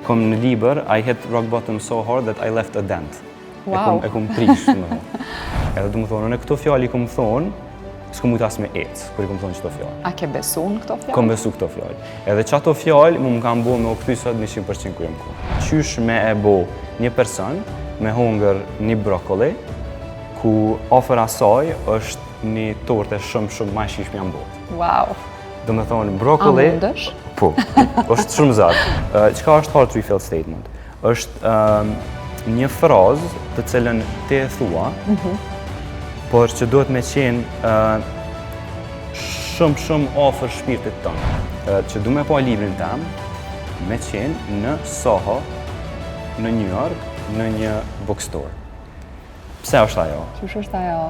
kom në libër I hit rock bottom so hard that I left a dent. Wow. E kom prish, Edhe du më thonë, në këto fjallë I kom thonë, s'kom mujtë as me ecë, kur I kom thonë qëto fjallë. A ke besu në këto fjallë? Kom besu këto fjallë. Edhe që ato fjallë, mu më kam bo me o këty sot 100% ku jem ku. Qysh me e bo një person me hongër një brokoli, ku ofër asaj është një torte shumë ma shishme janë botë. Wow. Do me thonë, brokoli... A mundësh? Po, është shumë zatë. Qëka është hard refill statement? është një frazë të cilën te e thua, por që duhet me qenë shumë ofër shpirtit tënë. Që du me pa librin tem, me qenë në Soho, në New York, në një bookstore. Pse është ajo? Qysh është ajo?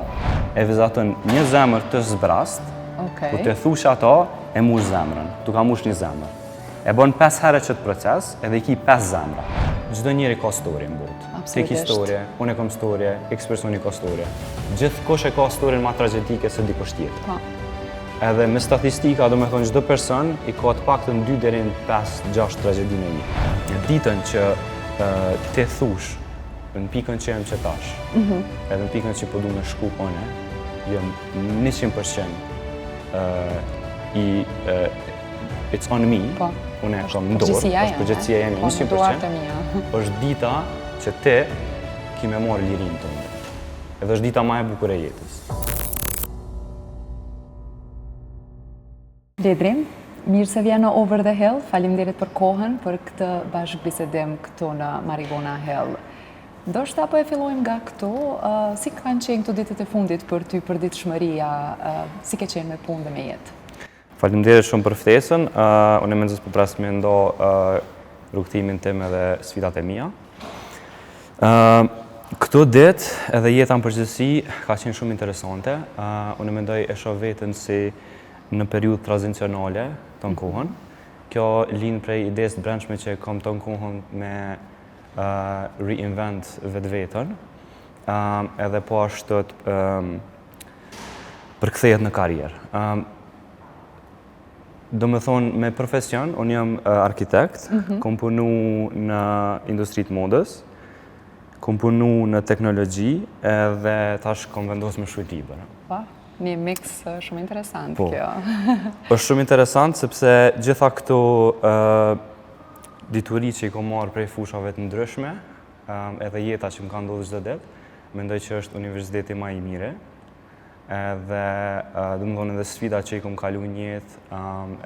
E vizatën një zemër të zbrast, ku të thush ato, e mush zemrën, tu ka mush një zemër. E bon 5 herë qëtë proces, edhe I ki 5 zemra. Çdo njeri ka story në botë. Ti ki story, unë e kam story, X personi ka story. Gjithkush e ka storyn ma tragedike se dikush tjetër. Edhe me statistika, do me thonë çdo person I ka të paktën 2 deri në 5-6 tragjedinë e një. Në ditën që te thush, në pikën që jem që tash, edhe në pikën që po du me shku one, jem 100% it's on me, unë e kam në dorë, është përgjithësia jemi 100%, është dita që te ki me marrë lirinë tënde. Edhe është dita ma e bukur e jetës. Ledrim, mirë se vjen në Over the Hill, faleminderit për kohën, për këtë bashkëbisedim këtu në Marigona Hill. Ndoshta po e fillojmë nga këtu, si kanë qenë këto ditët e fundit për ty, për ditëshmëria, si ke qenë me punë dhe me jetë? Faleminderit shumë për ftesën, unë e mendoj po pras me ndo rrugtimin tim edhe sfidat e mia. Këto ditë edhe jeta në përgjithësi ka qenë shumë interesante. Unë e mendoj e shoh veten si në periudhë tranzicionale të kohën. Kjo lind prej idesë të brendshme që kam të kohën me reinvent vetveten, edhe po ashtu përkthehet në karrierë. Do me thonë, me profesion, unë jam arkitekt, kom punu në industritë modës, kom punu në teknologji, edhe tash kom vendos me shkruaj libra. Pa, një mix shumë interesant kjo. Është shumë interesant, sepse gjitha këto dituri që I kom marrë prej fushave të ndryshme, edhe jeta që më ka ndodhur çdo ditë, mendoj që është universiteti më I mire, edhe do më thonë edhe sfida që I kom kalu një jetë,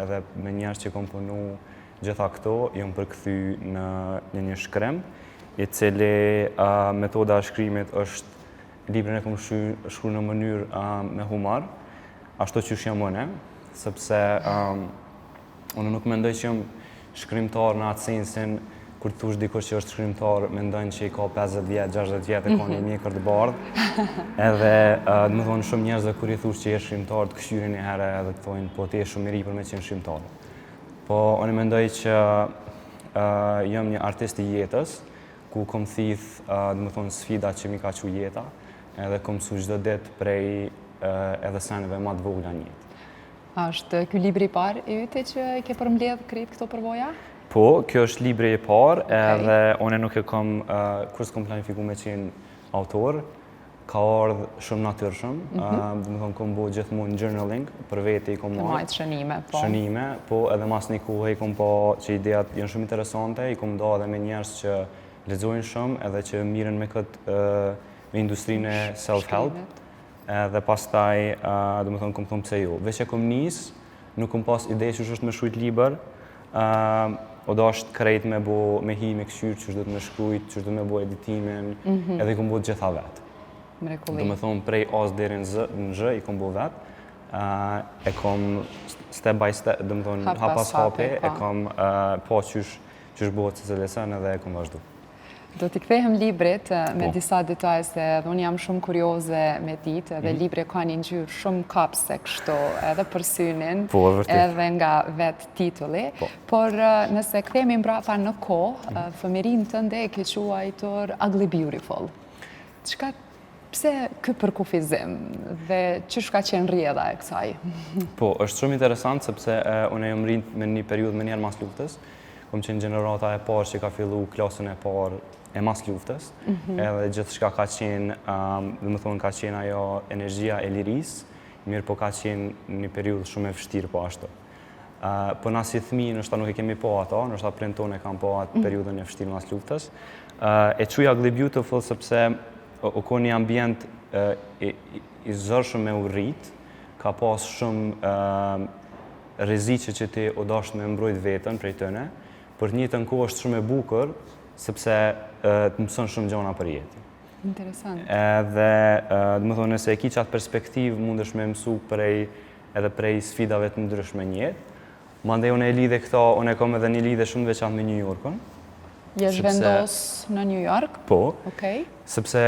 edhe me njerëz që kom punu gjitha këto, jom përkthy në një shkrim, I cili metoda e shkrimit është librin e kom shkruar në mënyrë me humor, ashtu që jam unë, sepse unë nuk mendoj që jam shkrimtar në atë sensin kur thush dikush që është shkrimtar, mendojnë që I ka 50 vjet, 60 vjet e ka një mjekër të bardhë. Edhe do të thonë shumë njerëz kur I thush që je shkrimtar të këshyrin një herë edhe të thonë po ti je shumë I ri për me qenë shkrimtar. Po unë mendoj që jam një artist I jetës, ku kom thith, do të thonë sfida që mi ka qu jeta, edhe kom mësu çdo ditë prej edhe seneve më të vogla në jetë. Është ky libri I parë I yte që ke përmbledh krejt këto përvoja? Po, kjo është libri I parë, edhe unë nuk e kam, kur s'kom planifiku me qenë autor, ka ardhë shumë natyrshëm, do të thonë kom bo gjithmonë journaling, për vete I kom marrë. Të majtë shënime, po. Shënime, po edhe mas një kohë I kom po që ideat janë shumë interesante, I kom do edhe me njerëz që lexojnë shumë, edhe që miren me këtë, me industrinë e self-help, edhe pastaj, do të thonë kom thonë pse jo. Veç e kom nis, nuk kom pas ide që është me shkruajt libër, o do është krejt me hi me këshyrë që është do të me shkrujt, që është do me bo editimin, edhe I kom bo gjitha vetë. Mrekulli. Do me thonë prej as deri në zë, I kom bo vetë. E kom step by step, do me thonë hap pas hapi, e kom po qysh bo të cilësen edhe e kom vazhdu. Do t'i kthehem librit me disa detaj se unë jam shumë kurioze me ditë, edhe libri ka një ngjyrë shumë kapse kështu, edhe për synin, edhe nga vetë titulli. Por nëse kthehemi mbrapa në kohë, fëmijërinë tënde e ke quajtur Ugly Beautiful. Pse ky përkufizim dhe çish ka qenë rrjedha e kësaj? Po, është shumë interesant sepse unë jam rritë me një periudhë më njerë mas luftës, kom qenë gjenerata e parë që ka fillu klasën e parë e mas luftës, edhe gjithë shka ka qenë, dhe më thonë ka qenë ajo energjia e lirisë, mirë po ka qenë një periudhë shumë e vështirë po ashtu. Po na si fëmijë, nështë ta nuk e kemi po ato, nështë ta prindë tonë e kam po atë periudhën e vështirë mas luftës. E quja Ugly Beautiful sepse o ko një ambient i zërshëm me u rritë, ka pas shumë rreziqe që ti o dashtë me mbrojt vetën prej tëne, për një të nko është shumë e bukur, sepse të mësën shumë gjona për jetë. Interesant. Edhe, dhe më thonë, nëse e ki qatë perspektiv, mund është me mësu edhe prej sfidave të ndryshme një jetë. Mandej unë e lidhe këto, unë e kom edhe një lidhe shumë veçantë me New Yorkën. Je zhvendos në New York? Po. Okej. Sepse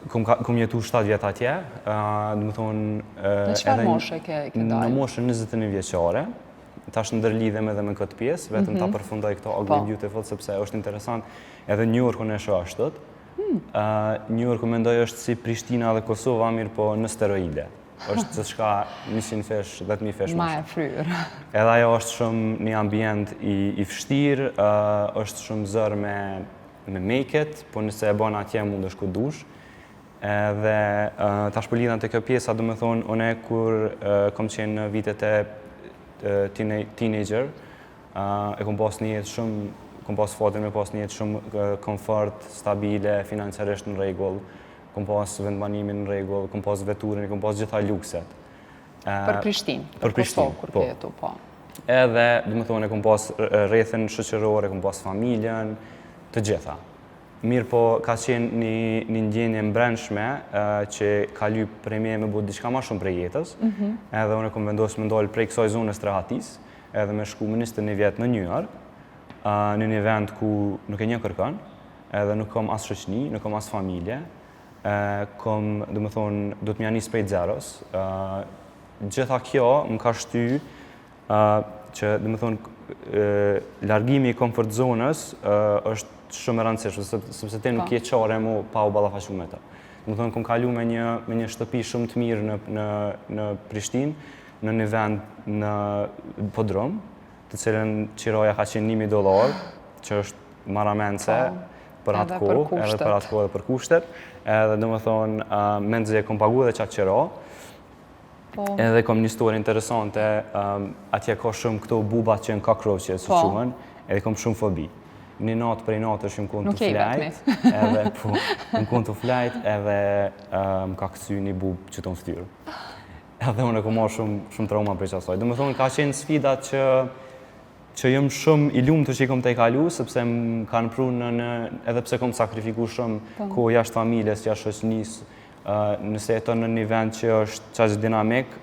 kom jetu 7 vjetë atje, dhe më thonë... Në qëfar moshe ke dalë? Në moshën 21 vjeqare. Tash ndërlidhem edhe me këtë pjesë, vetëm ta përfundoj këto Ugly Beautiful, sepse është interesant edhe New Yorkun e shoashtët. New Yorku mendoj është si Prishtina dhe Kosova, mirë po në steroide. është që shka 100 fesh, 10.000 fesh më shumë. Ma e fryrë. Edhe ajo është shumë një ambient i vështirë, është shumë zërë me make-it, po nëse e bona atje mund është ku dush. Edhe tash për lidhen të kjo pjesa, do me thonë, une kur kom qenë në vitet e teenager, e kom pas një jetë shumë, kom pas fatin me pas një jetë shumë komfort, stabile, financiarisht në regull, kom pas vendbanimin në regull, kom pas veturin, kom pas gjitha lukset. Për Prishtinë? Për Prishtinë, kur ke jetu, po. Edhe, do me thonë, e kom pas rrethin shoqërore, kom pas familjen, të gjitha. Mirë po, ka qenë një ndjenje mbrendshme që ka lyp prej me bërë diçka ma shumë prej jetës, edhe unë e kom vendosë me ndollë prej kësaj zonës të rahatis, edhe me shku më 21 vjetë në New York, në një vend ku nuk e një kërkan, edhe nuk kom as shoqni, nuk kom as familje, kom, do me thonë, do të mja njës prej zeros. Gjitha kjo më ka shty që, do me thonë, largimi i comfort zonës është shumë e rëndësishme, sepse ti nuk je qare mu pa u ballafaqu me ta. Do të thonë, kom kalu me një shtëpi shumë të mirë në Prishtinë, në një vend në podrum, të cilën qiroja ka qenë $1.000, që është maramence për atë kohë, edhe për atë kohë dhe për kushtet. Edhe do me thonë, mendje kom pagu dhe qatë qiro. Edhe kom një histori interesante, atje ka shumë këto bubat që në cockroaches, si quhen, edhe kom shumë fobi. Një natë prej natë është më konë të flajt, edhe po, më konë të flajt, edhe më ka kësy një bub që të më ftyrë. Edhe unë e kom marrë shumë trauma për qasoj. Do me thonë, ka qenë sfidat që jëmë shumë i lumë të që i kom të i kalu, sepse më kanë prunë edhe pse kom sakrifiku shumë ko jashtë familjes, jashtë shoqënisë, nëse jeton në një vend që është qaqë dinamik,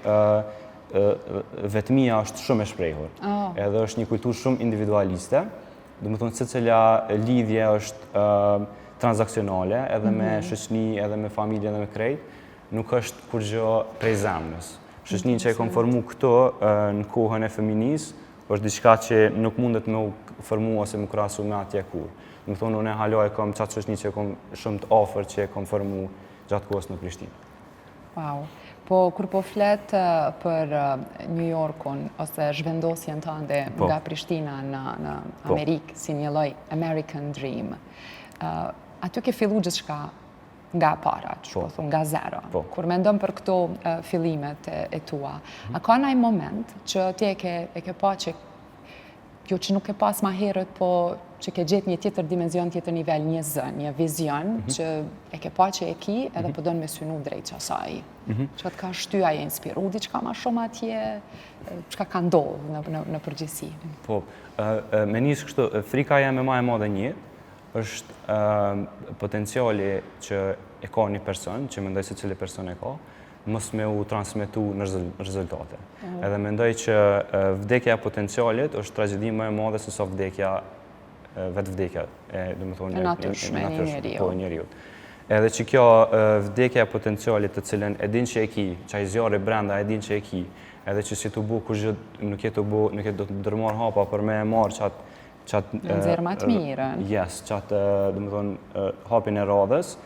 vetëmia është shumë e shprehur. Edhe është një kulturë shumë individualiste. Do me thonë, se cila lidhje është transakcionale, edhe me shoqni, edhe me familje, edhe me krejt, nuk është kur gjë prej zemrës. Shoqnin që e kom formu këto në kohën e feminisë, është diçka që nuk mundet me u formu ose me krahasu me atje kur. Do me thonë, unë e haloj kom qatë shoqni që e kom shumë të ofër që e kom formu gjatë kohës në Prishtinë. Wow. Po, kur po fletë për New Yorkun, ose zhvendosjen tënde nga Prishtina në Amerikë, si një lloj American Dream, aty ke fillu gjithçka nga para, që po thunë, nga zero. Kur mendon për këto fillimet e tua, a ka ndonjë moment që ti e ke pa që jo që nuk e pas ma herët, po që ke gjetë një tjetër dimenzion, tjetër nivel, një zë, një vizion, që e ke pa që e ki, edhe po dënë me synu drejt qasaj. Që të ka shtyja, e inspiru diçka ma shumë atje, çka ka ndodhë në përgjithësi. Po, me njësë kështu, frika jeme ma e madhe një, është potenciali që e ka një person, që mendoj se cili person e ka, mos me u transmetu në rezultate. Edhe mendoj që vdekja potencialit është tragedi më e madhe se sa vdekja, vetë vdekja, do me thonë, e natyrshme një njeriut. Edhe që kjo vdekja potencialit të cilën e din që e ki, që a i zjarë e brenda e din që e ki, edhe që si të bu kur gjë nuk e do të dërmar hapa për me e marë qatë... Në nëzirë ma të mire. Yes, qatë, do me thonë, hapin e radhës,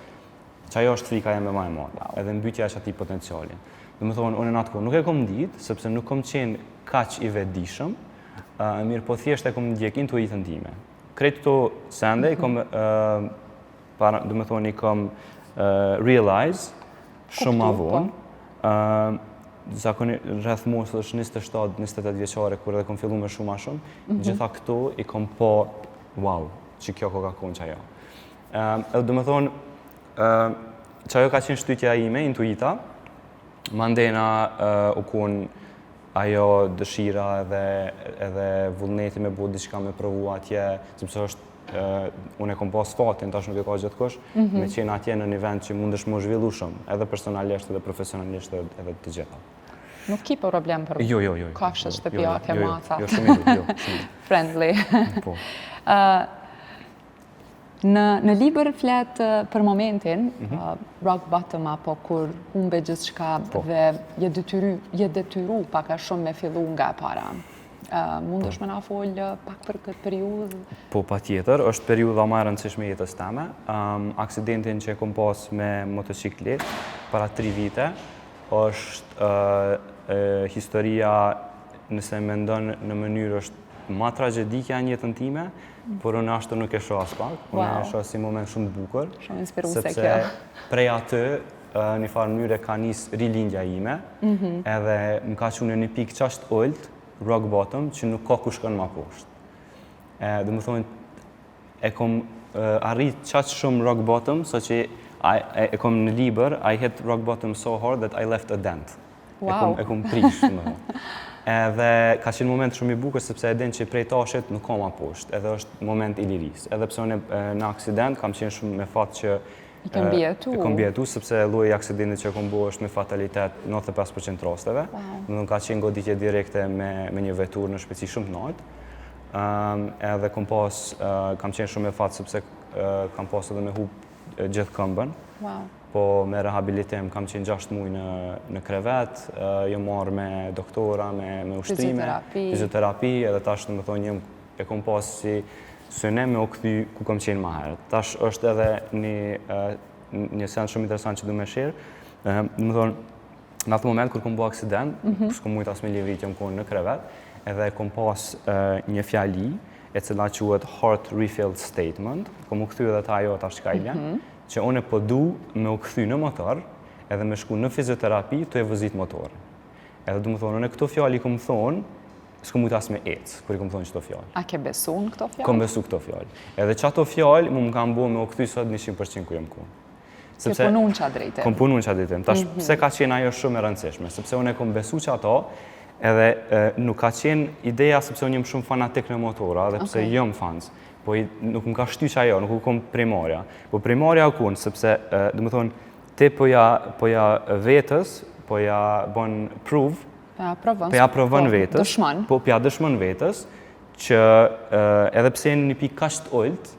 që ajo është frika jeme ma e madhe, edhe mbytja është ati potencialin. Do me thonë, unë në atë kohë nuk e kom ditë, sepse nuk kom qenë kaq i vetëdijshëm, Mirë, po thjesht e kom ndjek intuitën time. Kretë këto sende, i kom realize shumë ma vonë. Rreth mosës 27-28 vjeçare, kur edhe kom fillu me shumë ma shumë, gjitha këto i kom po, wow, që kjo ka konë që ajo. Edhe do me thonë, që ajo ka qenë shtytja ime, intuita, mandena u konë ajo dëshira edhe vullneti me bu diçka me provu atje, sepse është unë e kom pas fatin, tash nuk e ka gjithë kush, me qenë atje në një vend që mundesh më zhvillu shumë, edhe personalisht edhe profesionalisht edhe të gjitha. Nuk ki problem për kafshët shtëpiake, macat? Jo, shumë i du, Friendly. Në libër flet për momentin, rock bottom apo kur humbe gjithçka dhe je detyru paka shumë me fillu nga para. Mundesh me na fol pak për këtë periudhë? Po, pa tjetër, është periudha më e rëndësishme jetës teme. Aksidentin që e kom pas me motociklet para 3 vite, është historia, nëse me ndonë në mënyrë, është ma tragedikja në jetën time, por unë ashtu nuk e shoh as pak. Unë e shoh si moment shumë të bukur. Shumë inspiruese kjo. Sepse prej aty, në farë mënyrë ka nis rilindja ime, edhe më ka qenë në një pikë qashtë ullt, rock bottom, që nuk ka ku shkon ma poshtë. Dhe më thonë, e kom arrit qaq shumë rock bottom, so që e kom në libër, I hit rock bottom so hard that I left a dent. E kom prish, më thonë. Edhe ka qenë moment shumë i bukur, sepse e din që prej tashet nuk ka ma poshtë, edhe është moment i liris. Edhe pse unë në aksident, kam qenë shumë me fatë që I kom bjetu, sepse lloji i aksidentit që kom bo është me fatalitet 95% rasteve. Nuk ka qenë goditje direkte me një vetur në shpejtësi shumë të lartë. Edhe kam qenë shumë me fatë sepse kam pas edhe me hub gjithë këmbën. Po me rehabilitim kam qenë 6 muaj në krevet, jam marrë me doktora, me ushtrime, fizioterapi, edhe tash në më thonë e kom pas si syne me u kthy ku kam qenë më herët. Tash është edhe një sens shumë interesant që du me shirë. Dhe më thonë, në atë moment kur kom bo aksident, s'kom mujt as me livrit jam konë në krevet, edhe kom pas një fjali, e cila quhet Heart Refill Statement, kom u kthy edhe ta ajo tash qka i bjen, që unë po du me u kthy në motor, edhe me shku në fizioterapi të e vëzit motor. Edhe du më thonë, në këto fjali kom thonë, s'kom mujt as me ecë, kur i kom thonë qëto fjallë. A ke besu në këto fjallë? Kom besu këto fjallë. Edhe që ato fjallë më kam bo me u kthy sot 100% ku jam konë. Ke punu në qa drejtim? Kom punu në qa drejtim. Tash, pse ka qenë ajo shumë e rëndësishme? Sepse unë e kom besu që ato, edhe nuk ka qenë ideja sepse unë jem shumë fanatik në motora, dhe pse jam fans. Po nuk më ka shty që ajo, nuk u kom primarja. Po primarja u konë, sepse, dhe më thonë, ti po ja vetës, po ja bon prove, po ja provën vetës, po ja dëshmën vetës, që edhe pse në një pikë kaq të ullt,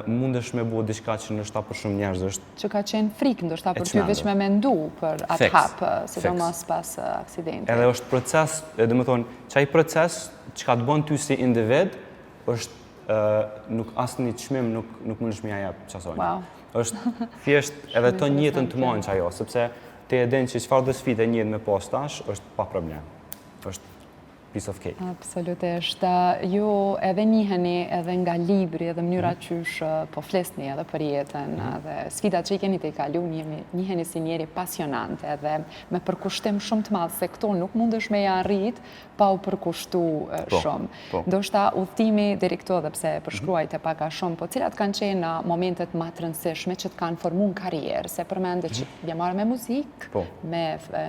mundesh me bo diçka që ndoshta për shumë njerëz është. Që ka qenë frikë ndoshta për ty veç me mendu për atë hap, sidomos pas aksidentit. Edhe është proces, dhe më thonë, qaj proces që ka të bën ty si individ, është nuk asë një çmim nuk mundesh me ja jep qasojnë. është thjesht edhe të njëtën të manë që ajo, sepse ti e din që çfarë do sfide njët me pas tash, është pa problem. është piece of cake. Absolutisht. Ju edhe njiheni edhe nga libri edhe mënyra qysh po flesni edhe për jetën dhe sfidat që i keni të i kalu, njiheni si njeri pasionante edhe me përkushtim shumë të madhë, se këto nuk mundesh me ja rrit pa u përkushtu shumë. Ndoshta udhtimi deri këto dhe pse përshkruajt e paka shumë, po cilat kanë qenë momentet ma të rëndësishme që të kanë formu në karrierë, se përmende që bja marrë me muzikë, me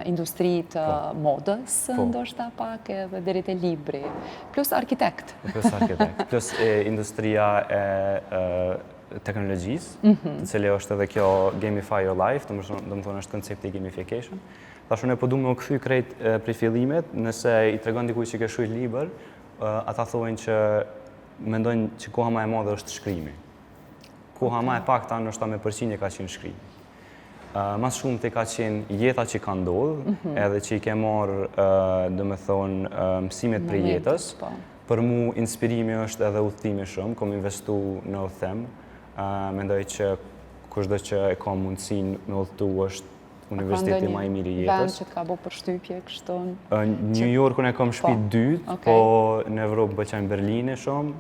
industrit modës, ndoshta pak edhe deri te libri, plus arkitekt. Plus industria e teknologjisë, të cilë është edhe kjo Gamify Your Life, do më thonë është koncepti gamification. Tash unë po du me u kthy krejt prej fillimet, nëse i tregon dikuj që ke shujt libër, ata thojnë që mendojnë që koha ma e madhe është shkrimi. Koha ma e pakta ndoshta me përqindje ka qenë shkrimi. Mas shumë të ka qenë jeta që ka ndodhë, edhe që i ke marrë, do me thonë, mësimet për jetës. Për mu, inspirimi është edhe udhtimi shumë, kom investu në udhtim. Mendoj që kushdo që e ka mundësin me udhtu është universiteti më i mirë i jetës. Vend që t'ka bo përshtypje kështu? New Yorkun e kam shtëpi dytë, po në Evropë bëqajnë Berlini shumë.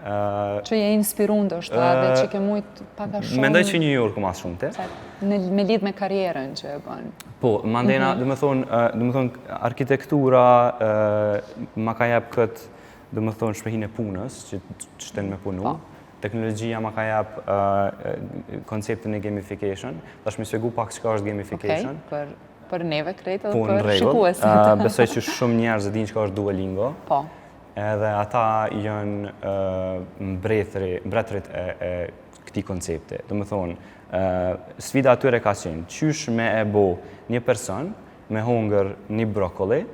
Që je inspirun ndoshta dhe që ke mujt paka shumë... Mendoj që New Yorku mas shumë te. Me lidh me karierën që e bën. Po, mandena, dhe me thonë, arkitektura ma ka jep këtë, dhe me thonë, shpehin e punës, që shten me punu. Teknologjia ma ka jep konceptin e gamification. Ta shmi svegu pak çka është gamification. Për neve krejtë dhe për shikuesit. Besoj që shumë njerëz e din çka është Duolingo. Po. Edhe ata janë mbretërit e këtij koncepti. Do të thonë, sfida atyre ka qenë qysh me e bo një person me hongër një brokoli,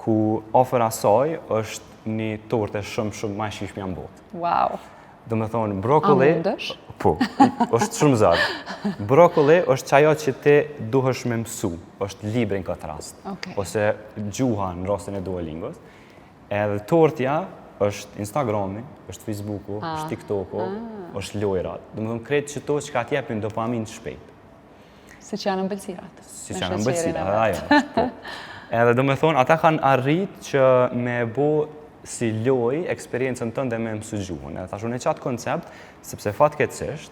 ku afër asaj është një torte shumë më e shijshme në botë. Wow. Do të thonë, brokoli... A mundesh? Po, është shumë zarë. Brokoli është ajo që ti duhesh me mësu, është libri në këtë rast. Ose gjuha në rastin e Duolingos. Edhe tortja është Instagrami, është Facebooku, është TikToku, është lojrat. Dhe më thonë kretë që to që ka t'jepin dopamin të shpejt. Si që janë ëmbëlsirat. Si që janë ëmbëlsirat, ajo është, po. Edhe dhe më thonë, ata kanë arrit që me bo si loj eksperiencën tënde me mësu gjuhën. Edhe thashun e qatë koncept, sepse fatkeqësisht,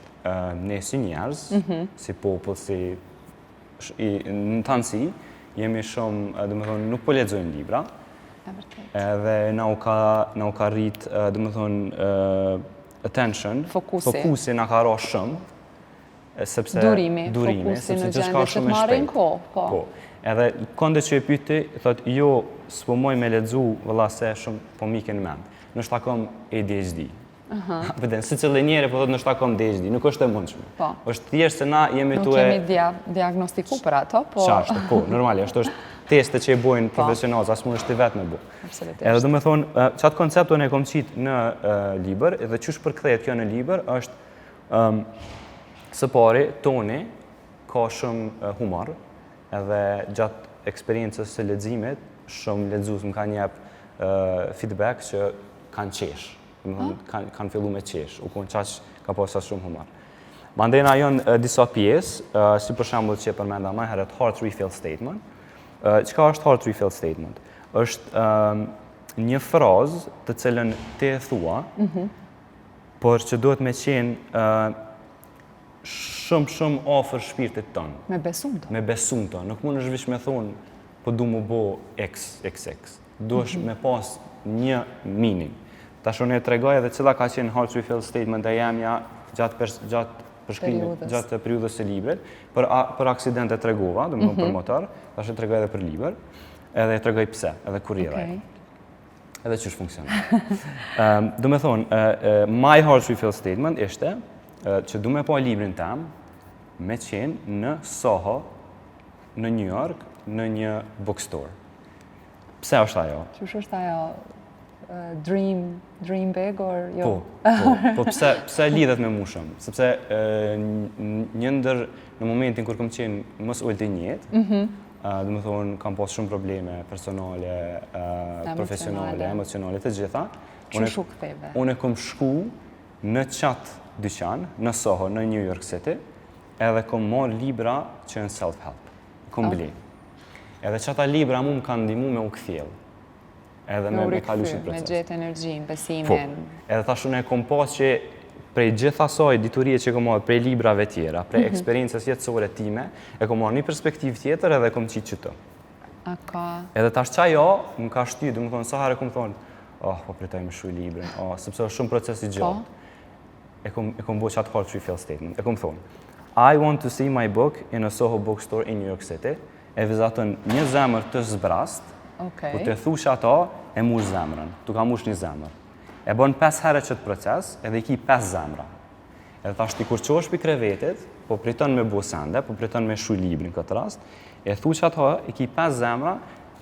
ne si njerëz, si popull, në tanësi, jemi shumë, dhe më thonë, nuk po lexojmë libra. Edhe na u ka rrit, dhe më thonë, attention, fokusi na ka ra shumë, durimi, fokusi në gjende që të marrin kohë. Po, edhe konde që e pyti, thot, jo, s'po moj me lexu, vëlla se shumë po mike në mend. Nështë kom ADHD. Si që dhe njeri po thot nështë kom ADHD, nuk është e mundshme. është thjesht se na jemi tu e... Nuk kemi diagnostiku për ato, po... Qashtë, po, normali, është teste që i bojnë profesionalës, asë mund është të vetë me bo. Edhe dhe me thonë, qatë konceptën e kom qitë në liber, edhe qysh përkthejet kjo në liber, është së pari, toni ka shumë humor, edhe gjatë eksperiencës së leximit, shumë lexues më kanë jep feedback që kanë qesh, kanë fillu me qesh, u konë qaq ka posat shumë humor. Mandena janë disa pjesë, si për shembull që përmenda më herët heart refill statement. Çka është heart refill statement? Është një frazë të cilën ti e thua, por që duhet me qenë shumë afër shpirtit tënë. Me besum të. Me besum të. Nuk mund është vish me thonë, po du mu bo XX. Duhesh me pas një meaning. Tash unë e tregoj edhe cila ka qenë heart refill statement e jemja gjatë periudhës së librit, për aksidente tregova, dhe më për motor, tash e tregoj edhe për liber, edhe e tregoj pse, edhe kur rraj. Edhe qësh funksionon. Do me thonë, my heart refill statement ishte që du me pa librin tem me qenë në Soho, në New York, në një bookstore. Pse është ajo? Qësh është ajo? Dream big or jo? Po pse lidhet me mu shumë? Sepse një ndër në momentin kur kom qenë mës ullë të njetë, dhe më thonë kam pas shumë probleme personale, profesionale, emocionale, të gjitha. Qëshu këtheve? Unë e kom shku në qatë dyqan, në Soho, në New York City, edhe kom marrë libra që në self-help. Kom bli. Edhe qata libra mu më kanë ndimu me u këthjel. Edhe me kalu shqit proces. Me gjetë energjin, besimin. Edhe thashtu ne kom pas që prej gjitha asaj diturije që kom marrë, prej librave tjera, prej eksperiencës jetësore time, e kom marrë një perspektiv tjetër edhe kom qitë qëtë. Edhe tash qa jo, më ka shty, du më thonë, sa herë kom thonë, po pritoj me shuj librin, sepse është shumë proces i gjatë. E kom bo qatë heart refill statement. E kom thonë, I want to see my book in a Soho bookstore in New York City, e vizatën një zemër të zbrast, ku të thush ato, e mush zemrën, tu ka mush një zemrë. E bon 5 herë qëtë proces, edhe i ki 5 zemra. Edhe ta shti kur qosh për krevetit, po priton me bo sende, po priton me shuj librin këtë rast, e thush ato, i ki 5 zemra,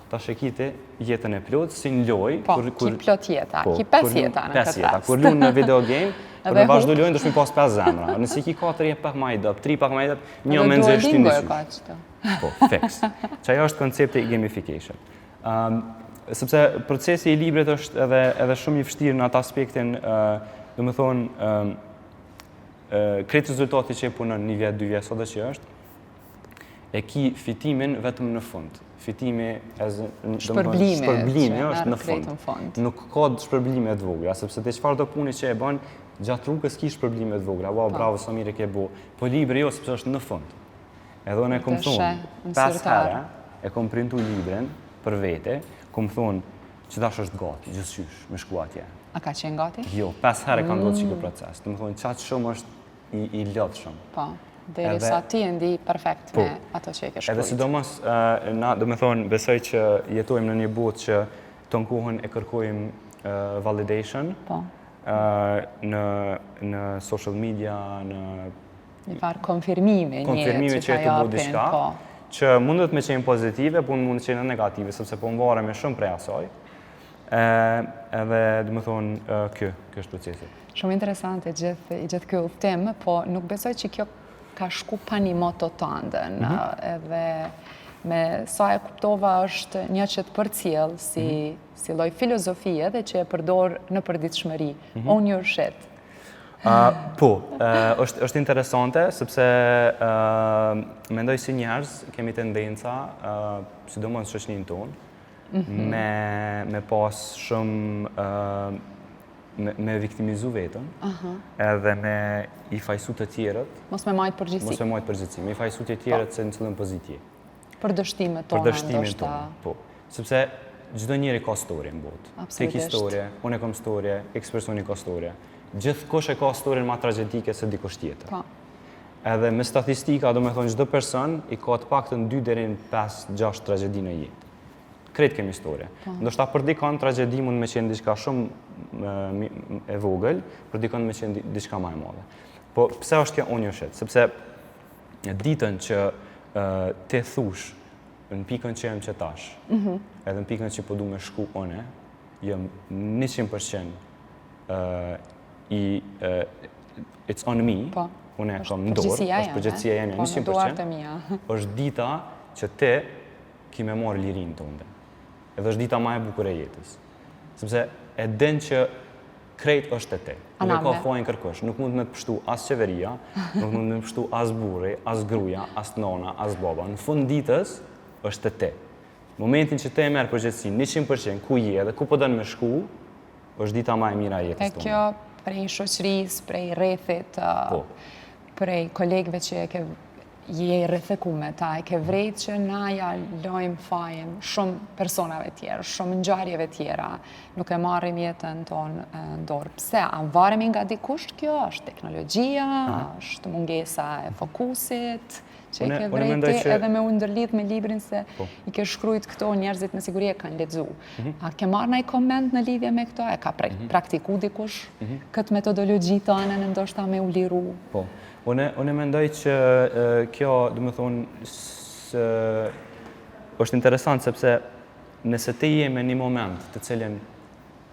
ta shekiti jetën e plot, si në loj. Po, ki plot jeta, ki 5 jeta në këtë rast. Kur lunë në video game, kur në vazhdo lojnë, dëshmi pas 5 zemra. Nësi ki 4, je pak ma i dëp, 3 pak ma i dëp, një me nëzër shtin në qysh. Po, fix. Qaja është koncepti i gamification. Sepse procesi i librit është edhe shumë i vështirë në atë aspektin, dhe më thonë, kretë rezultati që e punën një vjetë, 2 vjetë, sot dhe që është, e ki fitimin vetëm në fund. Fitimi Shpërblimi është në fund. Nuk ka shpërblime të vogla, sepse te çfarë do puni që e bën gjatë rrugës ki shpërblime të vogla. Bravo sa mirë ke bu. Po libri jo sepse është në fund. Edhe unë e kom thonë 5 herë e kom printu librin për vete, kom thonë që tash është gati, gjithçysh me shku atje. A ka qenë gati? Jo, 5 herë ka ndodhur çiko proces. Do të thonë çaq shumë është i lodhshëm. Po. Derisa ti e ndi perfekt me ato që e ke shkruajtur. Edhe sidomos na do të thonë besoj që jetojmë në një botë që ton kohën e kërkojmë validation. Po. Në social media, në një farë konfirmime që të bu diçka, që mundet me qenë pozitive, po mund të qenë negative, sepse po më varem shumë prej asaj. Edhe do të thonë kjo është procesi. Shumë interesante gjithë ky udhtim, po nuk besoj që kjo ka shku pa një moto të ndën, edhe me sa e kuptova është një që të përcjell si lloj filozofie dhe që e përdor në përditshmëri. Own your shit. Po, është interesante, sepse mendoj si njerëz kemi tendenca, sidomos në shoqërinë tonë, me pas shumë me viktimizu vetën, edhe me i fajsu të tjerët. Mos me majtë përgjithësi. Me i fajsu të tjerët se në cilën pozitje. Për dështimet tona, ndoshta. Po. Sepse çdo njeri ka storie në botë. Ti ke storie, unë kam storie, X personi ka storie. Gjithkush e ka storien më tragjedike se dikush tjetër. Po. Edhe me statistika, do me thonë çdo person i ka të paktën 2 deri në 5-6 tragjedi në jetë. Kretë kemi historie. Ndoshta për dikon tragjedi mund me qenë diçka shumë e vogël, për dikon me qenë diçka më e madhe. Po pse është kjo own your shit? Sepse ditën që te thush në pikën që jam që tash, edhe në pikën që po du me shku one, jam 100% it's on me, unë e kam në dorë, është përgjithësia jeme 100%, është dita që te ki me marrë lirinë tënde. Edhe është dita ma e bukur e jetës. Sepse e den që krejt është e te. Nuk ka fojnë kërkush. Nuk mund me të pështu as qeveria, nuk mund me të pështu as burri, as gruja, as nona, as baba. Në fund ditës është e te. Momentin që te e merë përgjithësi 100% ku je dhe ku po dënë me shku, është dita ma e mira e jetës tonë. E kjo prej shoqëris, prej rrethit, prej kolegëve që je rrethëku me ta, e ke vrejt që na ja lojmë fajem shumë personave tjerë, shumë ngjarjeve tjera, nuk e marrim jetën tonë në dorë. Pse? A varemi nga dikush kjo? Është teknologjia? Është mungesa e fokusit? Që i ke vrejti edhe me u ndërlidh me librin se i ke shkrujt këto njerëzit me siguri e kanë lexu. A ke marrë ndonjë koment në lidhje me këto? E ka praktiku dikush këtë metodologji tonë në ndoshta me u liru? Po. Unë mendoj që kjo, do të thonë, është interesant sepse nëse ti je me një moment të cilin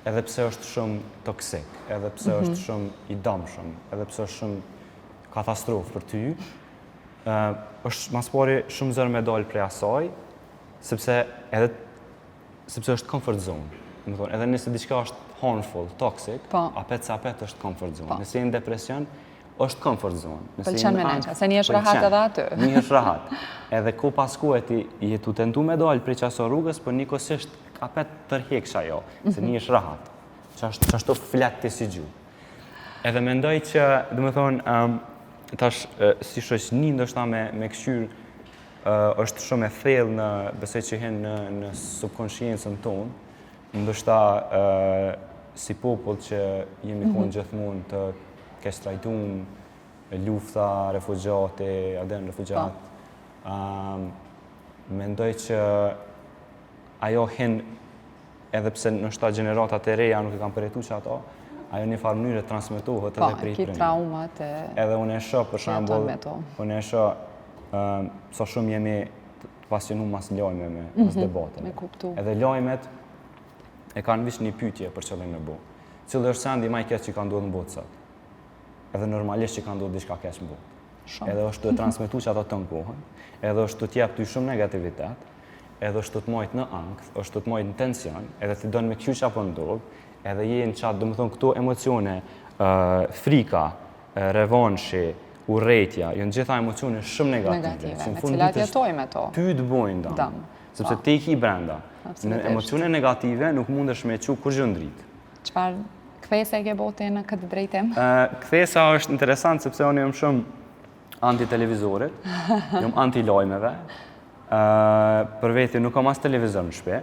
edhe pse është shumë toksik, edhe pse është shumë i dëmshëm, edhe pse është shumë katastrofë për ty, është mas pari shumë zërë me dalë prej asaj, sepse është comfort zone. Edhe nëse diçka është harmful, toxic, apet sa apet është comfort zone. Nëse je në depresion, është comfort zone. Pëlqen me neqa, se një është rahat edhe aty. Një është rahat. Edhe ku pas ku e ti jetu tentu me dalë prej qaso rrugës, për një kosisht apet tërhekësha jo, se një është rahat. Që ashtu flet të si gju. Edhe mendoj që, dhe me thonë, tash si shoqëni ndoshta me këshyr është shumë e thellë në besoj që hen në subconsciencën tonë, ndoshta si popull që jemi konë gjithmonë të kesh trajtuar lufta, refugjate, adem refugjat. Mendoj që ajo hen, edhe pse ndoshta gjeneratat e reja nuk e kanë përjetuar që ato, ajo një farë mënyrë transmetohet edhe prej prindërve. Ki traumat e... Edhe unë e shoh për shembull, unë e shoh sa shumë jemi të pasionuar mas lajmeve, mas debateve. Me kuptu. Edhe lajmet e kanë vish një pyetje për qëllim në botë. Cili është sendi më i keq që ka ndodhur në botë sot? Edhe normalisht që ka ndodhur diçka keq në botë. Edhe është të transmetuar që ato të kohën, edhe është të t'jap ty shumë negativitet, edhe është të të majtë në ankth, është të të majtë në tension, edhe të donë me kyç apo ndodh, edhe je në qatë, do më thonë, këto emocione, frika, revanshi, urrejtja, janë gjitha emocione shumë negative. Me cilat jetojmë to. Ty të bojnë dëm. Sepse te i ki brenda. Në emocione negative nuk mundesh me qu kur gjë ndrit. Çfarë kthese ke bote në këtë drejtim? Kthesa është interesant sepse unë jam shumë anti-televizorit, jam anti-lajmeve. Për veti nuk kam as televizor në shtëpi.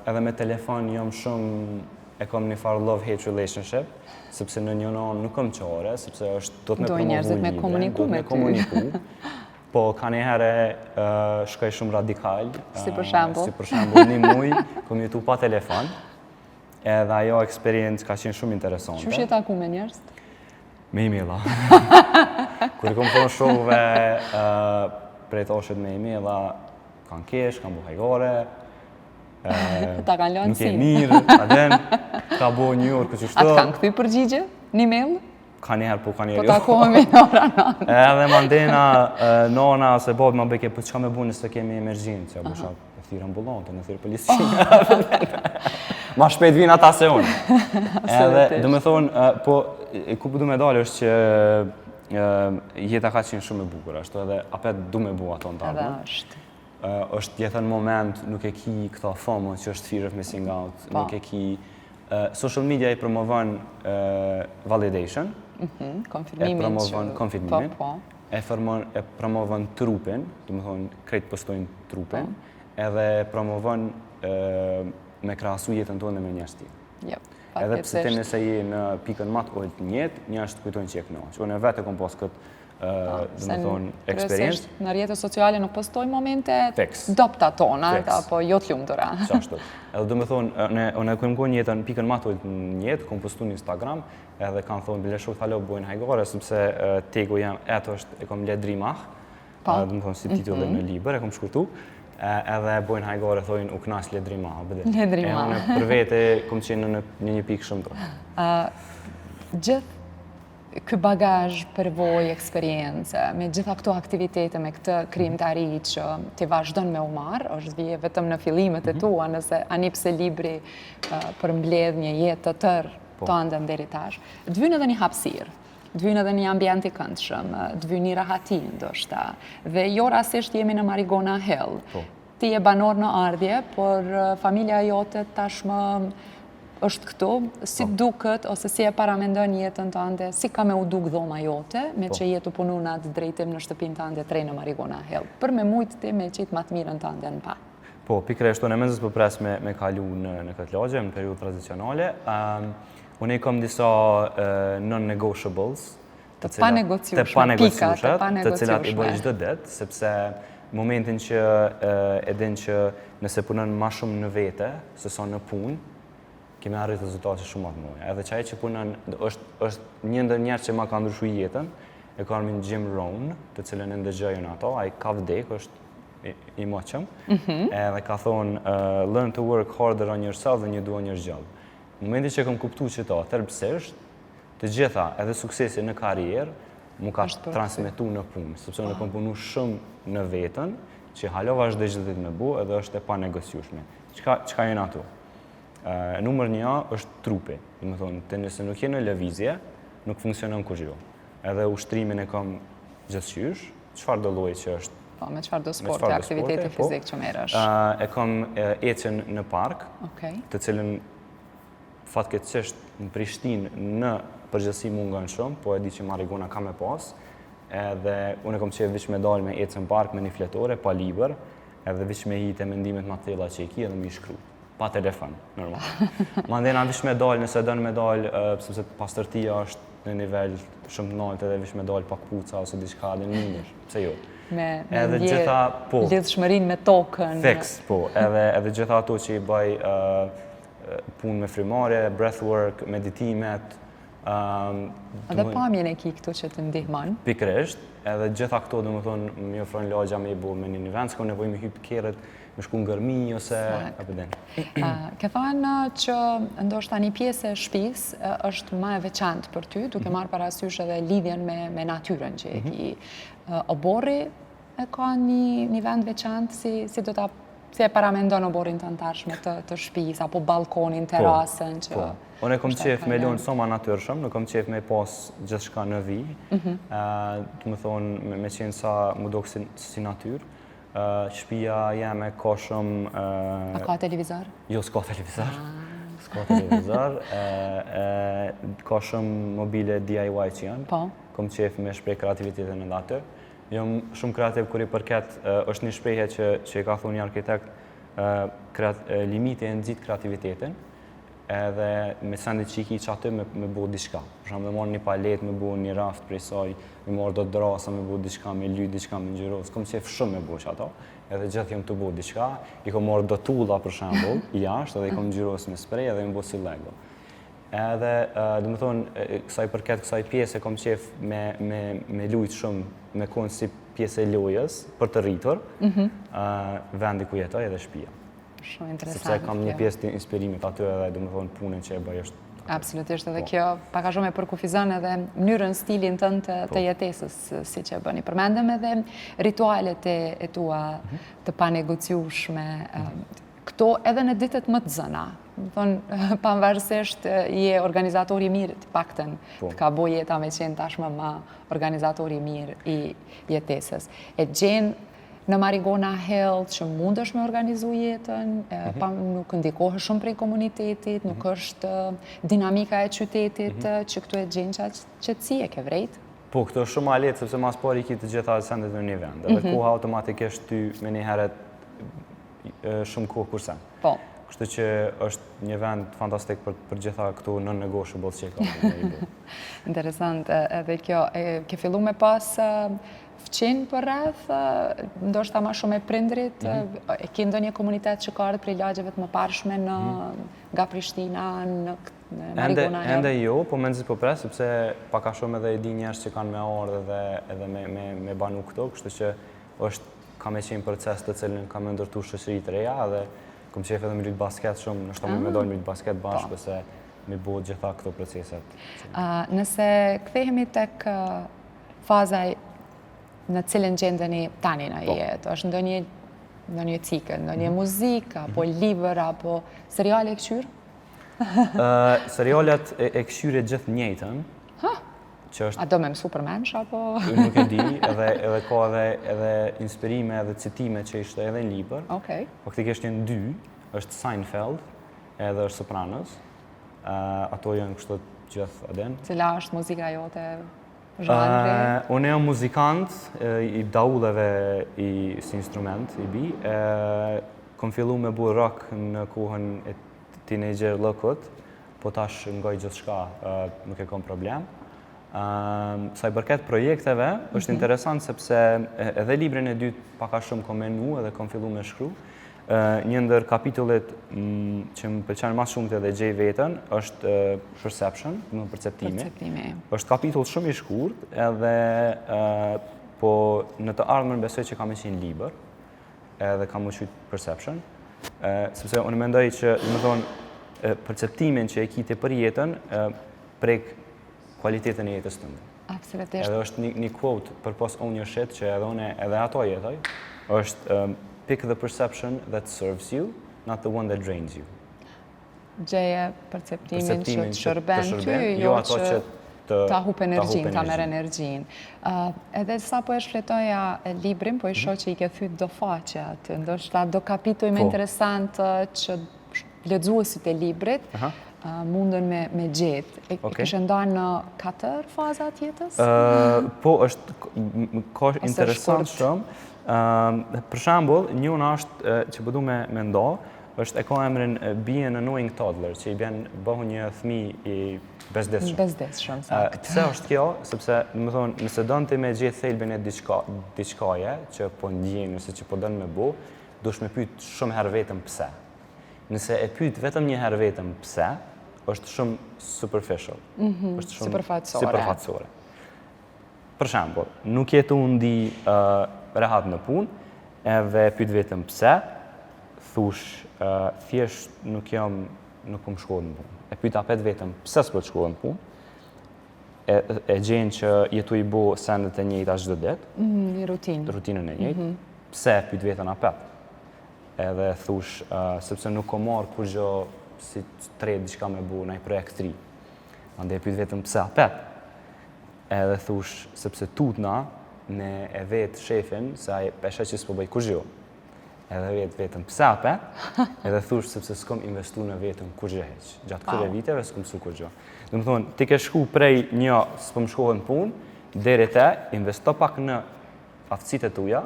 Edhe me telefon jam shumë e kam një farë love-hate relationship, sepse në një anë nuk kam qare, sepse është do të me promovu libre, do të me komuniku. Po, ka një herë shkoj shumë radikal. Si për shembull? Si për shembull, një muj, kom jetu pa telefon, edhe ajo eksperiencë ka qenë shumë interesante. Qysh je taku me njerëz? Me emaila. Kur i kom thonë shokëve prej thoshit me emaila, kanë kesh, kanë bu hajgore, ta kanë lënë si. Nuk e mirë, aden, ka bo një orë këtë qështu. Atë kanë këthy përgjigje? Një mail? Ka njëherë, po ka njëherë. Po takohemi në ora nënë. Edhe mandena nona ose babë më beke, po qka me bu nëse kemi emergjencë, po shak, e thirë ambulante, në thirë policinë. Ma shpejt vinë ata se unë. Edhe, do me thonë, po, ku du me dalë është që jeta ka qenë shumë e bukur, ashtu edhe apet du me bu ato në tarë. Edhe është. është jetën moment, nuk e ki këta FOMO që është fear of missing out, nuk e ki... Social media i promovon validation, e promovon konfirmimin, e promovon trupin, du me thonë krejt postojnë trupin, edhe promovon me krahasu jetën tonë me njerëz tjerë. Edhe pse ti nëse je në pikën më të ulët të jetë, njerëz të kujtojnë që je kënaqur. Unë vetë kam pas këtë eksperiencë. Në rrjetet sociale nuk postoj momente dopta tona, apo jo të lumtura. Qashtu. Edhe do me thonë, unë kam qenë jetën pikën më të ulët në jetë, kam postuar në Instagram, edhe kanë thonë bile shok talo bojnë hajgore, sepse tegu jam eto është e kam ledrimah, do me thonë si titulli në libër, e kam shkurtu. Edhe bojnë hajgore, thojnë u knas ledrima. Ledrima. E unë për vete, kom qenë në një pikë shumë të. Gjithë kë bagazh, përvoj, eksperiencë, me gjitha këto aktivitete, me këtë krijimtari që ti vazhdon me u marrë, është vje vetëm në fillimet e tua, nëse anipse libri përmbledh një jetë të tërë të andën deri tash, të vynë edhe një hapësirë. Të vynë edhe një ambient i këndshëm, të vynë një rahati ndoshta. Dhe jo rasisht jemi në Marigona Hill. Ti je banor në ardhje, por familja jote tashmë është këtu, si duket ose si e paramendon jetën tënde, si ka me u duk dhoma jote, me që jetu punu në atë drejtim në shtëpin tënde të në Marigona Hill. Për me mujtë ti me qitë matë mirën tënde në pa. Po, pikresht, unë e menzës për pres me kalu në këtë lagje, në periud tradicionale. Unë i kom disa non-negotiables, të cilat i bëjë çdo ditë, sepse momentin që e din që nëse punën ma shumë në vete, se sa në punë, kemi arrit rezultate shumë atë mëja. Edhe qaj që punën, është një ndër njerë që ma ka ndryshu jetën, e ka armin Jim Rohn, të cilën e ndëgjojën ato, a i ka vdek, është i moqëm, edhe ka thonë, learn to work harder on yourself than you do on your job. Në momentin që kom kuptu që ta tërpsisht, të gjitha edhe suksesi në karierë, mu ka transmitu në punë, sepse unë kom punu shumë në vetën, që halo vazhde gjithë ditë me bu, edhe është e pa negociushme. Qka jenë ato? Numër një është trupi. Dhe me thonë, të nëse nuk jenë në lëvizje, nuk funksionon kur jo. Edhe ushtrimin e kom gjithqysh, qëfar do loj që është? Me qëfar do sporti, aktiviteti fizik që merësh? E kom ecën në park, të cilën fatkeqësisht në Prishtinë në përgjithësi mungon shumë, po e di që Marigona ka me pas, edhe unë e kom qef vish me dalë me ecën park me një fletore, pa libër, edhe vish me hitë e mendimet ma tela që i ki edhe mi shkru. Pa telefon, normal. Mandena vish me dalë, nëse dënë me dalë, sepse pastërtia është në nivel shumë të naltë edhe vish me dalë pak puca ose diçka dhe në njësh, pse jo. Me lidhshmërinë me tokën. Fix, po, edhe gjitha ato që i bëj punë me frymarrje, breathwork, meditimet. Edhe pamjen e ki këtu që të ndihmon. Pikresht, edhe gjitha këto do më thonë, më ofrojnë lagja me i bo me një vend, s'ka nevojë me hypë keret, me shku në gërmi, ose apëden. Ke thënë që ndoshta një pjesë e shtëpis është më e veçantë për ty, duke marrë parasysh edhe lidhjen me natyrën që e ki. Oborri e ka një vend veçantë, si do ta Si e paramendon oborin të ndarshme të shtëpisë apo balkonin, terasën që... Unë e kom qef me lënë soma natyrshëm, nuk kom qef me pas gjithçka në vijë. Do të thonë me qenë sa më dok si natyrë. Shtëpia jeme ka shumë... A ka televizor? Jo, s'ka televizor. S'ka televizor. Ka shumë mobile DIY që janë. Po. Kom qef me shprej kreativitetin në atë. Jom shumë kreativ kur i përket, është një shprehje që i ka thonë një arkitekt, limiti e nxit kreativitetin, edhe me sendit që i ki që aty me bo diçka. Për shumë me morë një palet, me bo një raft prej saj, me morë do drasa, me bo diçka, me lyt diçka, me ngjyros. Kom qef shumë me bo që ato, edhe gjithë jom të bo diçka. I kom morë do tulla për shembull, jashtë, edhe i kom ngjyros me sprej edhe me bo si Lego. Edhe, do më thonë, kësaj përket kësaj pjesë kom qef me lujtë shumë, me konë si pjesë e lojës për të rritur, vendi ku jetoj edhe shtëpia. Shumë interesant. Sepse kam një pjesë të inspirimit aty edhe, do më thonë, punën që e bëj është. Absolutisht, edhe kjo paka shumë e përkufizon edhe mënyrën, stilin tënd të jetesës, si që e bëni. Përmendëm edhe ritualet e tua të panegociueshme, këto edhe në ditët më të zëna. Pavarësisht je organizatori i mirë, të paktën të ka bo jeta me qenë tashmë ma organizatori i mirë i jetesës. E gjenë në Marigona Health që mundesh me organizu jetën, nuk ndikohë shumë prej komunitetit, nuk është dinamika e qytetit që këtu e gjenë qëtësi e ke vrejt? Po, këto është shumë alet, sepse mas pari ki të gjitha sendet në një vend, edhe koha automatikisht ty me një heret shumë kohë kursen. Po. Kështu që është një vend fantastik për gjitha këtu non-negotiables që ka në i bërë. Interesant, edhe kjo, ke fillu me pas fqin për rreth, ndoshta ma shumë e prindrit, e ke ndonjë komunitet që ka ardhur prej lagjeve të mëparshme nga Prishtina, në Marigona? Ende jo, po me nëzit po pres, sepse paka shumë edhe i di njerës që kanë me ardhë edhe me banu këto, kështu që ka me qenë proces të cilin ka me ndërtu shoqëri të reja, edhe kom qef edhe me lytë basket shumë, nështë ta me dojnë me lytë basket bashkë, pëse me bo gjitha këto proceset. Nëse kthehemi tek fazaj në cilën gjendeni tani në jetë, është ndonjë cikël, ndonjë muzikë, apo libër, apo seriale e këqyrë? Serialet e këqyre gjithë njëjtën. A do me mësu për mensh, apo? Nuk e di, edhe ka edhe inspirime edhe citime që ishte edhe në libër. Faktikisht janë dy, është Seinfeld edhe është Sopranos. Ato janë kështu gjithë adin. Cila është muzika jote, zhanri? Unë jam muzikant i daulleve si instrument i bi. Kom fillu me bu rock në kohën e teenager lëkut, po tash ngoj gjithë shka, nuk e kom problem. Sa i përket projekteve, është interesant sepse edhe librin e dytë paka shumë kom menu edhe kom fillu me shkru. Një ndër kapitullet që më pëlqen mas shumë të edhe gjej vetën është Perception, në perceptimi. është kapitull shumë i shkurt edhe po në të ardhmen besoj që kam e qenë libër edhe kam u qytë Perception. Sepse unë mendoj që, më thonë, perceptimin që e kite për jetën prek kualitetin e jetës tënde. Absolutisht. Edhe është një quote për post ownership që edhe ato jetoj, është pick the perception that serves you, not the one that drains you. Gjeje perceptimin që të shërben ty, jo që ta hup energjin, ta merr energjin. Edhe sa po e shfletoja librin, po i shoh që i ke thyt do faqe aty, ndoshta do kapituj më interesant që lexuesit e librit mundën me gjetë. E kështë ndonë në 4 fazat jetës? Po, është interesant shumë. Për shambull, njëna është që përdu me ndo, është e ka emrin Be an Annoying Toddler, që i bjen bëhu një thmi i bezdeshëm. Bezdeshëm, sakt. Pse është kjo? Sepse, më thonë, nëse dënë të me gjithë thelbin e diçkaje, që po ndjenë, nëse që po dënë me bu, dush me pytë shumë herë vetëm pse. Nëse e pytë vetëm një herë vetëm pse, është shumë superficial. është shumë siperfaqësore. Për shembull, nuk jetu ndi rehat në punë, edhe pytë vetëm pse, thush, thjesht nuk kom shkollë në punë. E pytë apet vetëm pse s'po të shkollë në punë, e gjenë që jetu i bo sendet e njëjta çdo ditë. Një rutinë. Rutinën e njëjtë. Pse pytë vetën apet? edhe thush, sepse nuk ko marrë kur gjë si tret diçka me bu, nëjë projekt ri. Andaj e pyet vetëm pse apet. Edhe thush, sepse tutna, ne e vetë shefin, se ai peshe që s'po bëj kur gjë. Edhe vetëm pse apet, edhe thush sepse s'kom investu në vetëm kur gjë heq. Gjatë këtyre viteve s'kom su kur gjë. Do të thonë, ti ke shku prej një s'po më shkohen punë, deri te investo pak në aftësitë tuaja,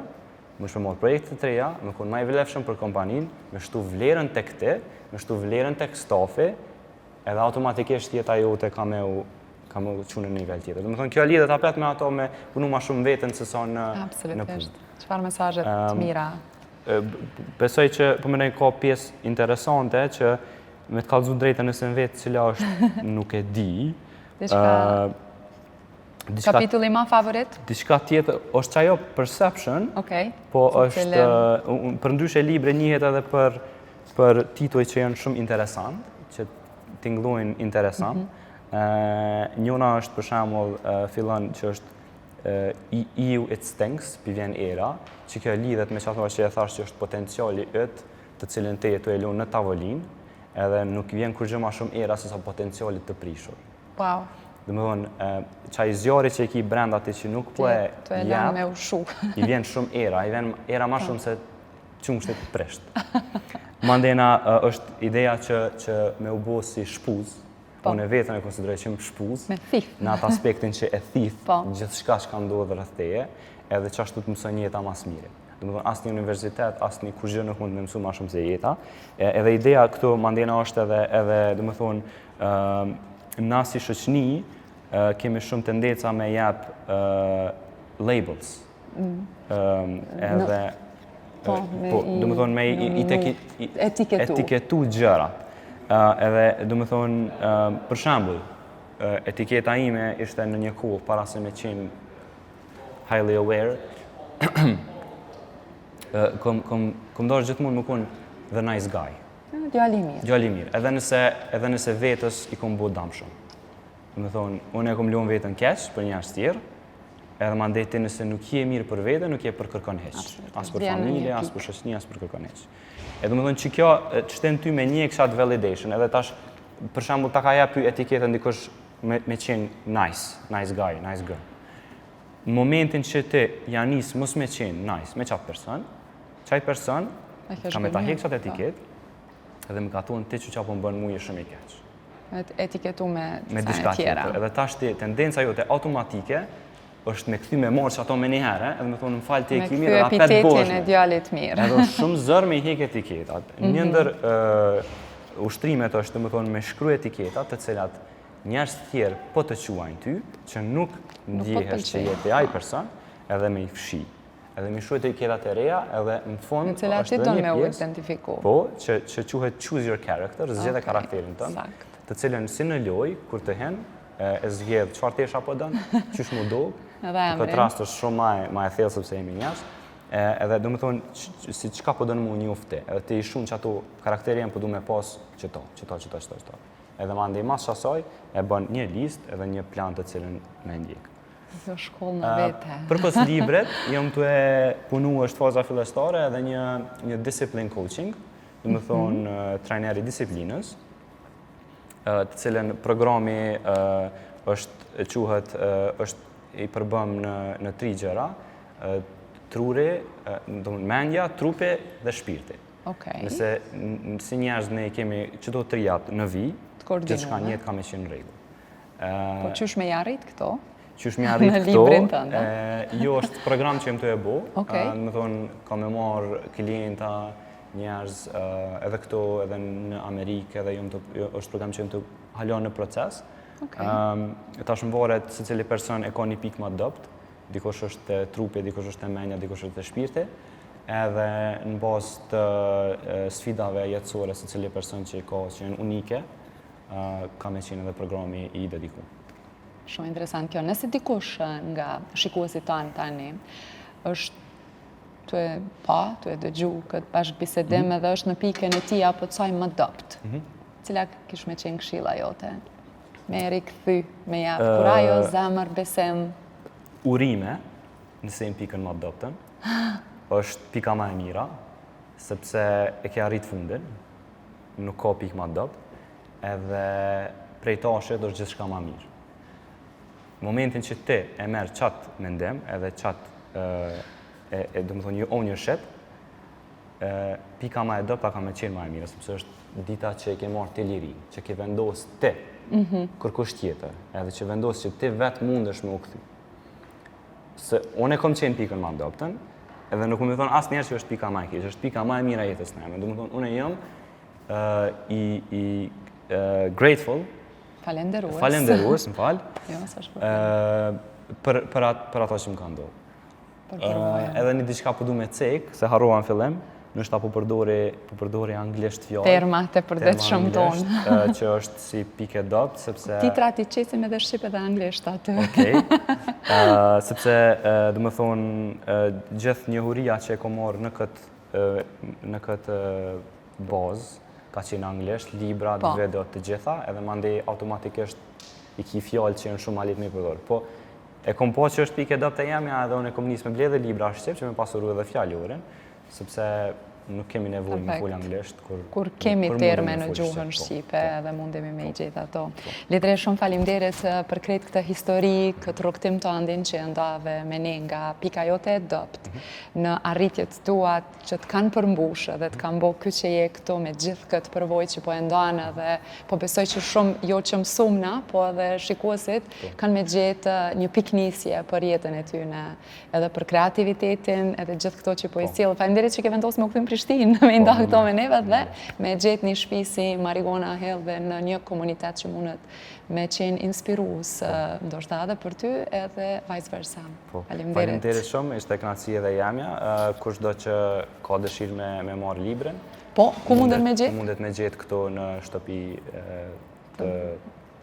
më shpërmor projekte të reja, më kon më i vlefshëm për kompaninë, më shtu vlerën tek ti, më shtu vlerën tek stafi, edhe automatikisht jeta jote ka me u çunë në nivel tjetër. Do të thonë, kjo lidhet apet me ato me punu më shumë veten se sa në punë. Absolutisht. Çfarë mesazhe të mira? Besoj që po më ka pjesë interesante që me të kallëzu drejtën nëse në vetë cila është nuk e di. Kapitulli ma favorit? Diçka tjetër, është që ajo perception, po është, për ndryshe libre njihet edhe për tituj që janë shumë interesant, që tingëllojnë interesant. Njona është për shembull fillon që është EU It Stinks, pi vjen era, që kjo lidhet me çfarë që e thash që është potenciali yt, të cilën te jetu e lënë në tavolinë, edhe nuk vjen kurrë më shumë era se sa potenciali të prishur. Wow. Domethënë, çaj zjarri që e ki brenda ti që nuk po e jap, me ushu. I vjen shumë era, i vjen era më shumë se çumshtet të prisht. Mandena është ideja që me u bë si shpuz. Unë vetën e konsideroj që më shpuz, në atë aspektin që e thith gjithçka që ka ndodhur rreth teje, edhe çashtu të mëson jeta më së miri. Domethënë asnjë universitet, asnjë kurrë nuk mund të më mësoj më shumë se jeta. Edhe ideja këtu mandena është edhe domethënë na si shoqëni kemi shumë tendenca me jap labels. Edhe domethënë me etiketu gjëra. Edhe, do më thonë, për shambull, etiketa ime ishte në një kohë para se me qenë highly aware, kom dorë gjithmonë më konë the nice guy. Djali mirë. Djali mirë, edhe nëse vetës i kom bo damshëm. Do më thonë, unë e kom luon vetën keq për njerëz tjerë, edhe ma ndeti nëse nuk je mirë për vete, nuk je për kërkon heq. As për familje, as për shoqëni, as për kërkon heq. E do më thonë që kjo që shten ty me një këshat validation, edhe tash, për shembull, ta ka jap etiketën dikush me qenë nice guy, nice girl. Në momentin që ti ja nis mos me qenë nice me qaj person ka me ta hek qat etiket, edhe më ka thonë ti që po më bën mua shumë i keq. Etiketu me diçka tjetër. Edhe tash tendenca jote automatike është me kthy me marrë që ato me njëherë, edhe me thonë më falë të e kimi dhe apet boshme. Me kthy epitetin e djallit mirë. Edhe shumë zërë me i hek etiketat. Një ndër ushtrimet është me thonë me shkru etiketat të cilat njerëz tjerë po të quajnë ty, që nuk ndjehesh që jetë ai person, edhe me i fshi. Edhe me shkru etiketat e reja, edhe në fond është dhe një pjesë. Me cilat ti do me u identifiku. Po, që quhet choose your character, zgjedh karakterin tënd, të cilën si në lojë, kur të hen, e zgjedh çfarë tesh apo don, çish mu do. Në këtë rast është shumë më e thellë sepse jemi njerëz. Edhe do të thonë si çka po don mu njofte, edhe ti i shumë që ato karakteri janë po du me pas çto. Edhe mandej mas asaj e bën një listë edhe një plan të cilën me ndjek. Kjo shkollë në vete. Përpos libret, jam të punu është faza fillestare edhe një discipline coaching, do të thonë trajneri disiplinës, të cilën programi është i përbëm në 3 gjëra, truri, mendja, trupi dhe shpirti. Nëse si njerëz ne kemi çdo 3 jatë në vi, gjithçka në jetë ka me qenë rregull. Po qysh me arrit këto? Qysh me arrit këto? Jo është program që jem të e bo, më thonë ka me marrë klienta, njerëz edhe këto, edhe në Amerikë, edhe është program që jem të halon në proces. Tash më varet se cili person e ka një pikë më adopt, dikush është trupi, dikush është mendja, dikush është shpirti, edhe në bazë të sfidave jetësore se cili person që janë unike, ka me qenë edhe programi i dedikuar. Shumë interesant kjo. Nëse dikush nga shikuesit tanë tani është të e pa, të e dëgju këtë bashkëbisedim edhe është në pikën e tij apo të saj më adopt. Cila kish me qenë këshilla jote? Me rikëthy, me japë kurajo, zemër, besem? Urime, nëse në pikën më adoptën, është pika më e mira, sepse e ke arrit fundin, nuk ka pikë ma dopt, edhe prej tashet është gjithçka ma mirë. Momentin që ti e merr qatë mendim, edhe qatë domethënë you own your shit, pika ma e dopta ka me qenë ma e mirë, sepse është dita që e ke marrë ti liri, që ke vendos ti, kërkush tjetër, edhe që vendos që ti vetë mundesh me u kthy. Se unë e kom qenë pikën ma doptën, edhe nuk më thonë asnjëherë që është pika ma e keqe, është pika ma e mirë e jetës time. Domethënë unë jam grateful, falenderues, më fal. Jo, s'është për ato që më ka ndodhur. Edhe një diçka po du me cek, se harrova në fillim, nështë po përdori anglisht fjallë. Terma të përdet shumë tonë. Që është si pike dopt, sepse... Titra ti qesim edhe shqip edhe anglisht aty. Okej. Sepse, dhe më thonë, gjithë njohuria që e ko morë në këtë bazë, ka qenë anglisht, libra, video të gjitha, edhe mandej automatikisht i ki fjallë që janë shumë alit me përdorë. Po, e kom po që është pike dopt e jamja, edhe unë e kom njës me bledhe libra shqip, që me pasuru edhe fjallurin, sepse nuk kemi nevojë me fol anglisht kur kemi terme në gjuhën shqipe dhe mundemi me i gjetë ato. Litre, shumë faleminderit për krejt këtë histori, këtë rrugtim të andin që ndave me ne nga pika jote e dopt në arritjet tuat që të kanë përmbush dhe të kanë bo këtë që je këto me gjithë këtë përvoj që po e ndanë dhe po besoj që shumë jo që mësumna, po edhe shikuesit kanë me gjetë një piknisje për jetën e tyne edhe për kreativitetin edhe gjithë këto që po i sjellë. Faleminderit që ke vendosur me u kthy Prishtinë me nda këto me neve dhe me gjetë një shtëpi si Marigona Hill dhe në një komunitet që mundet me qenë inspirues, ndoshta edhe për ty edhe vice versa. Faleminderit shumë, ishte kënaqësi edhe jamja. Kushdo që ka dëshirë me marrë librin. Po, ku mundet me gjetë? Mundet me gjetë këto në shtëpi të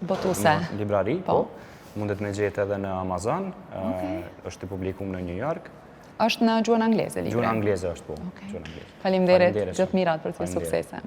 botuse. Librari, po. Mundet me gjetë edhe në Amazon, është i publikum në New York. Është në gjuhën angleze, libri? Gjuhën angleze është, po. Faleminderit, gjithë mirat për ty, suksese.